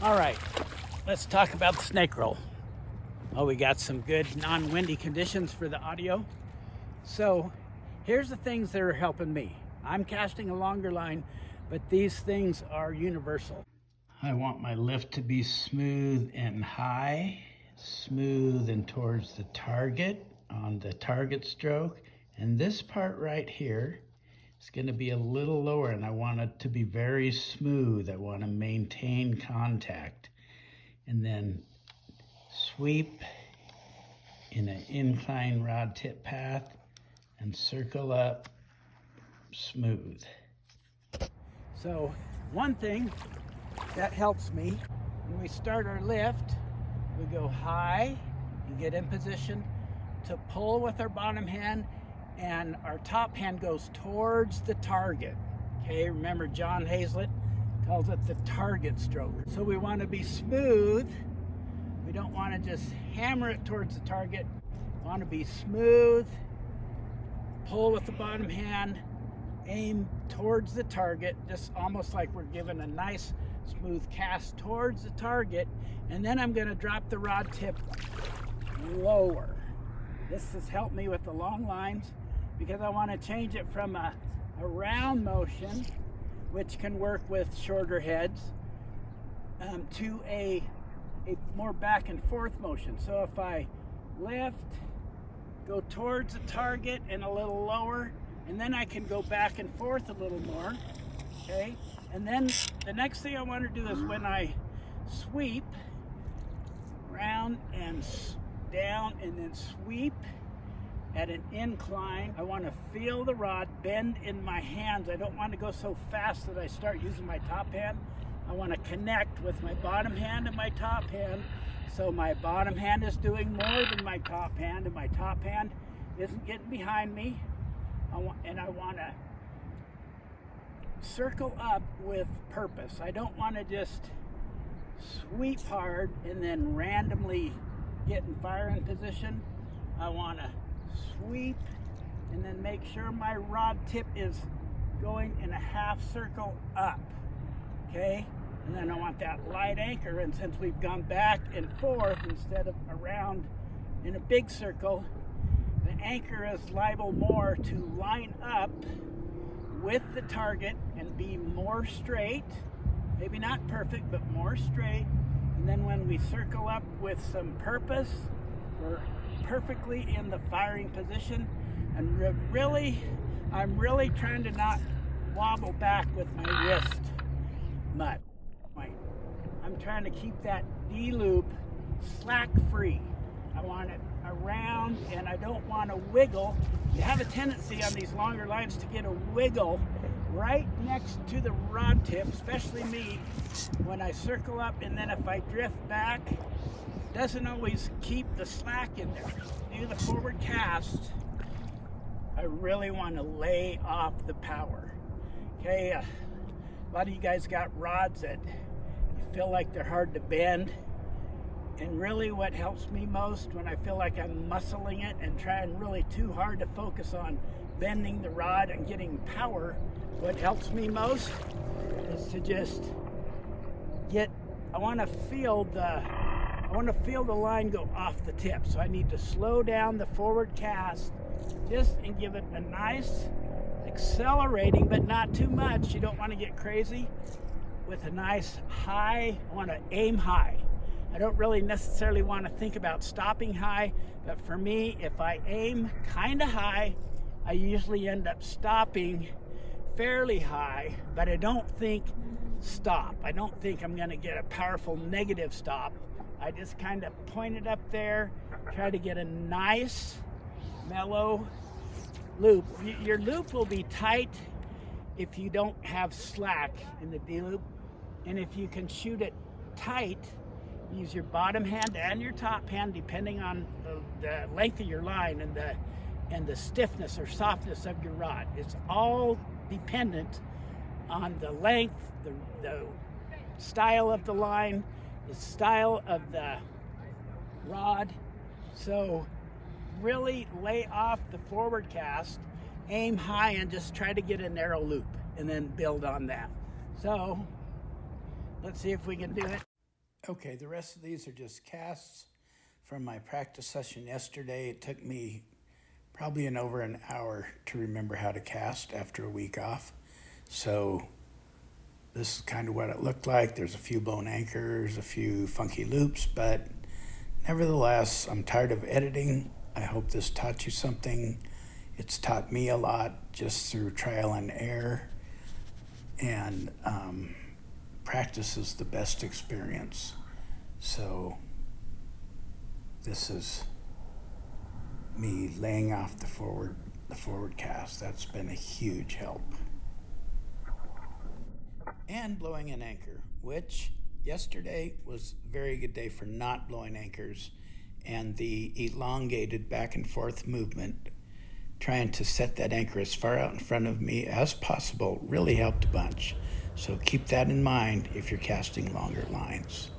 All right, let's talk about the snake roll. Oh, we got some good non-windy conditions for the audio. So here's the things that are helping me. I'm casting a longer line, but these things are universal. I want my lift to be smooth and high, smooth and towards the target on the target stroke. And this part right here is going to be a little lower, and I want it to be very smooth. I want to maintain contact. And then sweep in an incline rod tip path and circle up smooth. So one thing that helps me, when we start our lift, we go high and get in position to pull with our bottom hand, and our top hand goes towards the target. Okay, remember John Hazlett calls it the target stroke. So we want to be smooth. We don't want to just hammer it towards the target. We want to be smooth, pull with the bottom hand, aim towards the target, just almost like we're giving a nice smooth cast towards the target. And then I'm going to drop the rod tip lower. This has helped me with the long lines because I want to change it from a round motion, which can work with shorter heads, to a more back and forth motion. So if I lift, go towards the target and a little lower, and then I can go back and forth a little more, okay? And then the next thing I want to do is when I sweep, round and down and then sweep at an incline, I want to feel the rod bend in my hands. I don't want to go so fast that I start using my top hand. I want to connect with my bottom hand and my top hand, so my bottom hand is doing more than my top hand, and my top hand isn't getting behind me. I want to circle up with purpose. I don't want to just sweep hard and then randomly get in firing position. I want to sweep and then make sure my rod tip is going in a half circle up, okay? And then I want that light anchor, and since we've gone back and forth instead of around in a big circle, the anchor is liable more to line up with the target and be more straight, maybe not perfect, but more straight. And then when we circle up with some purpose, we're perfectly in the firing position. And I'm really trying to not wobble back with my wrist much. I'm trying to keep that D-loop slack free. I want it around, and I don't want to wiggle. You have a tendency on these longer lines to get a wiggle right next to the rod tip, especially me, when I circle up, and then if I drift back, doesn't always keep the slack in there. Do the forward cast. I really want to lay off the power. Okay, a lot of you guys got rods that you feel like they're hard to bend. And really what helps me most when I feel like I'm muscling it and trying really too hard to focus on bending the rod and getting power, what helps me most is to just I want to feel the line go off the tip. So I need to slow down the forward cast just and give it a nice accelerating, but not too much. You don't want to get crazy with a nice high. I want to aim high. I don't really necessarily want to think about stopping high, but for me, if I aim kind of high, I usually end up stopping fairly high, but I don't think stop. I don't think I'm going to get a powerful negative stop. I just kind of point it up there, try to get a nice mellow loop. Your loop will be tight if you don't have slack in the D-loop, and if you can shoot it tight, use your bottom hand and your top hand depending on the length of your line and the stiffness or softness of your rod. It's all dependent on the length, the style of the line, the style of the rod. So really lay off the forward cast, aim high, and just try to get a narrow loop and then build on that. So let's see if we can do it. Okay, the rest of these are just casts from my practice session yesterday. It took me probably over an hour to remember how to cast after a week off. So this is kind of what it looked like. There's a few blown anchors, a few funky loops, but nevertheless, I'm tired of editing. I hope this taught you something. It's taught me a lot just through trial and error, and practice is the best experience. So this is me laying off the forward cast. That's been a huge help. And blowing an anchor, which yesterday was a very good day for not blowing anchors, and the elongated back and forth movement, trying to set that anchor as far out in front of me as possible, really helped a bunch. So keep that in mind if you're casting longer lines.